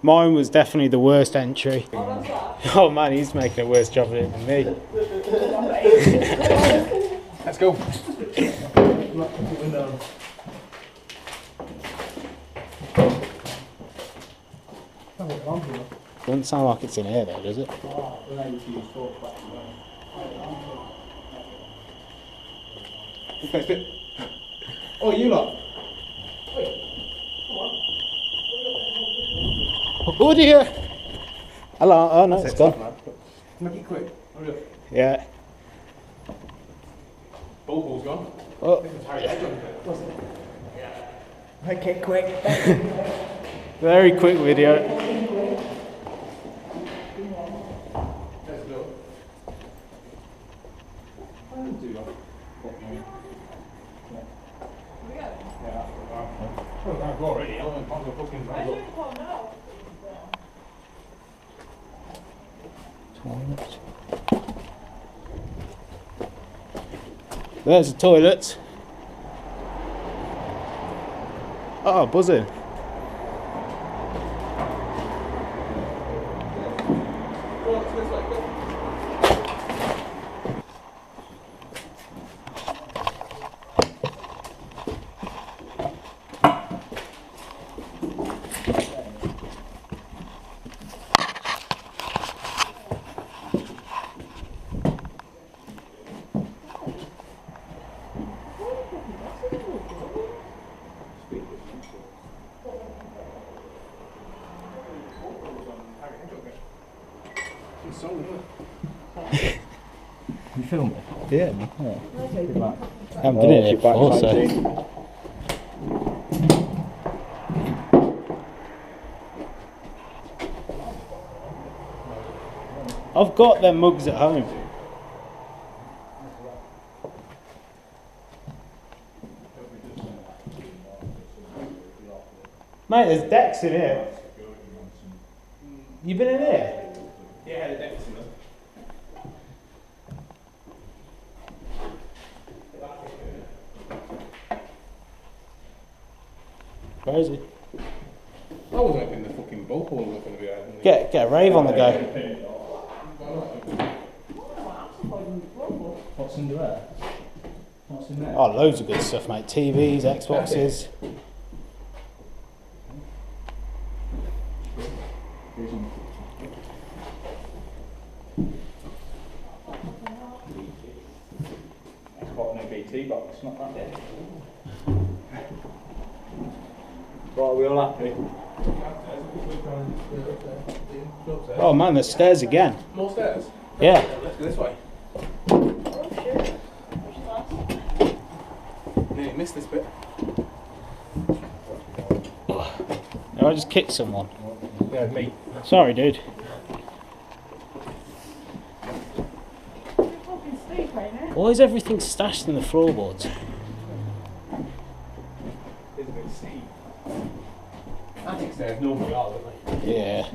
Mine was definitely the worst entry. Oh man, he's making a worse job of it than me. Let's go. Doesn't sound like it's in here though, does it? Oh, you lot. Oh dear! Hello, oh no, it's gone. Make it quick. Yeah. Ball's gone. Oh. This is Harry Hedgehog. Make it quick. Very quick video. Let's go. I didn't do that. Oh, I've got already. I don't want to fucking drive up. There's the toilet. Oh, buzzing. You film it? Yeah, man. I haven't been in here before, so. I've got them mugs at home. Mate, there's decks in here. You been in here? Yeah, the deck's in there. Where is he? I wasn't up in the fucking boat hole looking to be out. Get a rave on the go. What's under there? What's in there? Oh, loads of good stuff, mate. TVs, Xboxes. Got no BT box, not that big. Right, we all happy? Oh man, there's stairs again. More stairs? Yeah. Let's go this way. Nearly missed this bit. No, I just kicked someone. Yeah, me. Sorry, dude. Why is everything stashed in the floorboards? It's a bit steep. Attic stairs normally are, don't they? Yeah.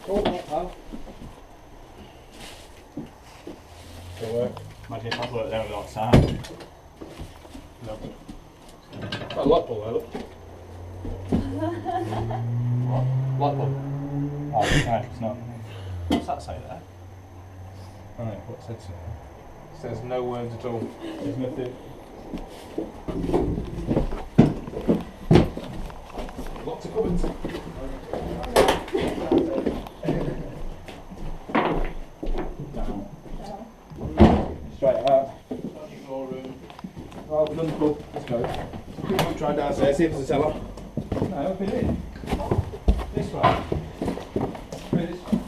Go on, pal. It'll work. Imagine if I'd worked there without sound. No. Got a light bulb there, look. What? Light bulb. Oh, no, it's not. What's that say there? I don't know, what said so? Says no words at all. There's nothing. Lots of cupboards. Straight out. More room. Well, we've done the pub. Let's go. We'll try downstairs, see if there's a cellar. No, up in here. This way. Through this way.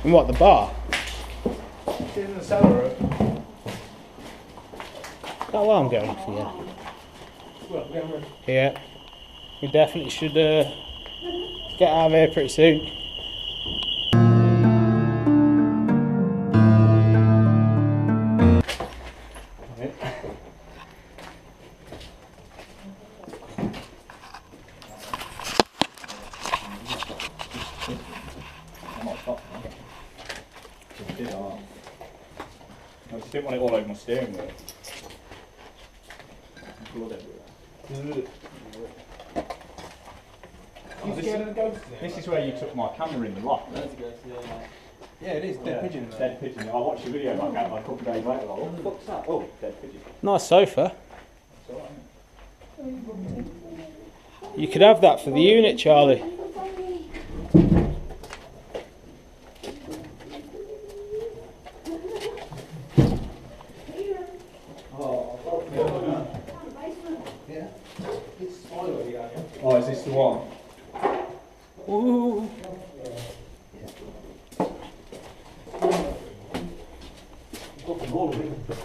And what, the bar? It's in the cellar room. That alarm going off again? Well, we're going to Yeah. We definitely should get out of here pretty soon. I just didn't want it all over my steering wheel. Blood everywhere. This is where you took my camera in the loft. Yeah, it is. Dead pigeon. Dead pigeon. I watched the video like a couple of days later. Like, what the fuck's that? Oh, dead pigeon. Nice sofa. It's alright, isn't it? You could have that for the unit, Charlie. Oh, is this the one? Ooh.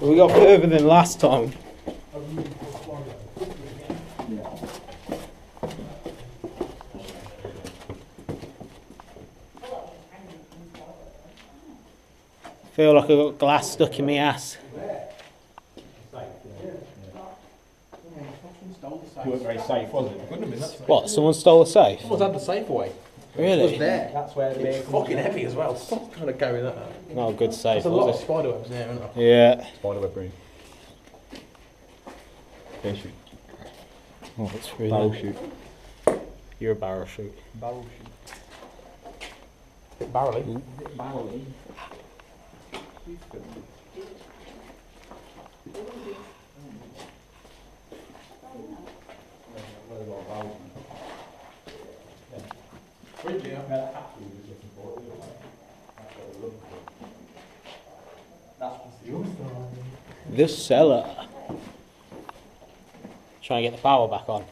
We got further than last time. Feel like I got glass stuck in my ass. You weren't very safe, was it? Couldn't have been. That's What? Someone stole a safe? Someone's had the safe away. It was Really? there. That's where the It's fucking heavy as well. Stop trying to go with that. Not a good safe, There's a lot of was it? spider webs there, isn't there? Yeah. Spiderweb room. Fish. Oh, it's really. Barrel shoot. You're a barrel shoot. Barrel shoot. Barrelly. Barrel. The cellar. Try and get the power back on.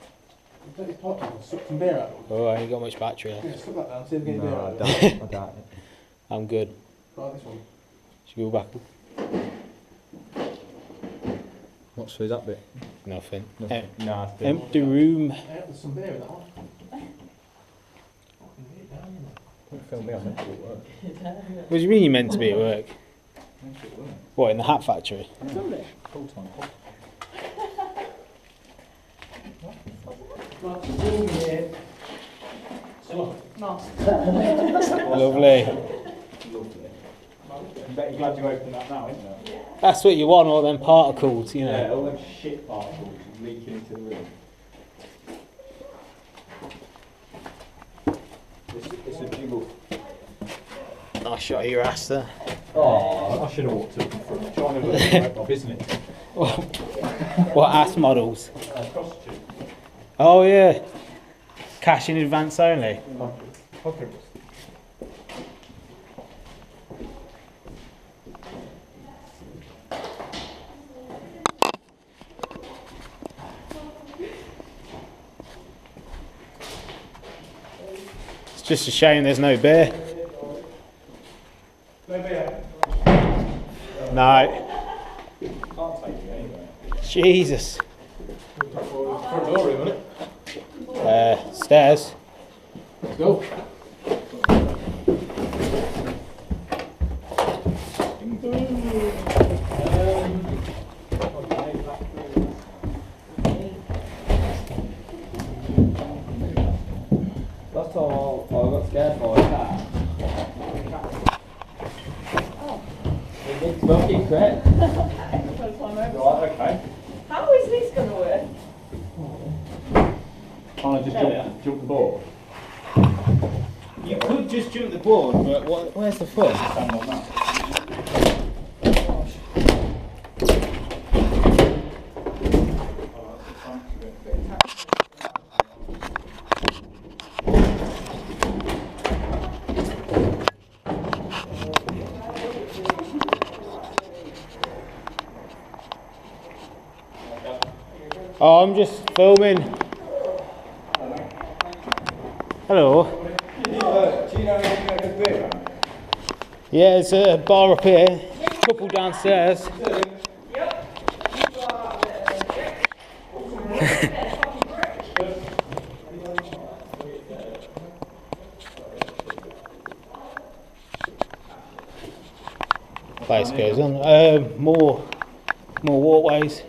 Take his pot and suck some beer out. Oh, I ain't got much battery left. Yeah, suck that down, see if we can get beer No, I out. doubt it. I doubt it. I'm good. Try this one. Should we go back? What's through that bit? Nothing. Nah, it's Empty room. Yeah, there's some beer in that one. Fucking get it down, you know. Don't film me, I'm meant to be at work. What do you mean you're meant to be at work? Meant to be at work. What, in the hat factory? Full time. Lovely. I bet you're glad you opened that now, isn't it? That's what you want, all them particles, you know. Yeah, all them shit particles leaking into the room. It's a jiggle. Nice shot of your ass there. Oh, I should have walked up in front. Trying to look like isn't it? What ass models? Costume. Oh yeah. Cash in advance only. It's just a shame there's no beer. No beer. No. Can't take it anyway. Jesus. Front door room, isn't it? Stairs. Let's go. Last time I got scared by a cat. It's fucking crap. Right, okay. How is this going to work? Can't I just jump the board? You could just jump the board, but where's the fun? Stand on that. Oh, I'm just filming. Hello. Do you know anything about good beer? Yeah, there's a bar up here, a couple downstairs. Place goes on. More walkways.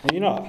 Are you not?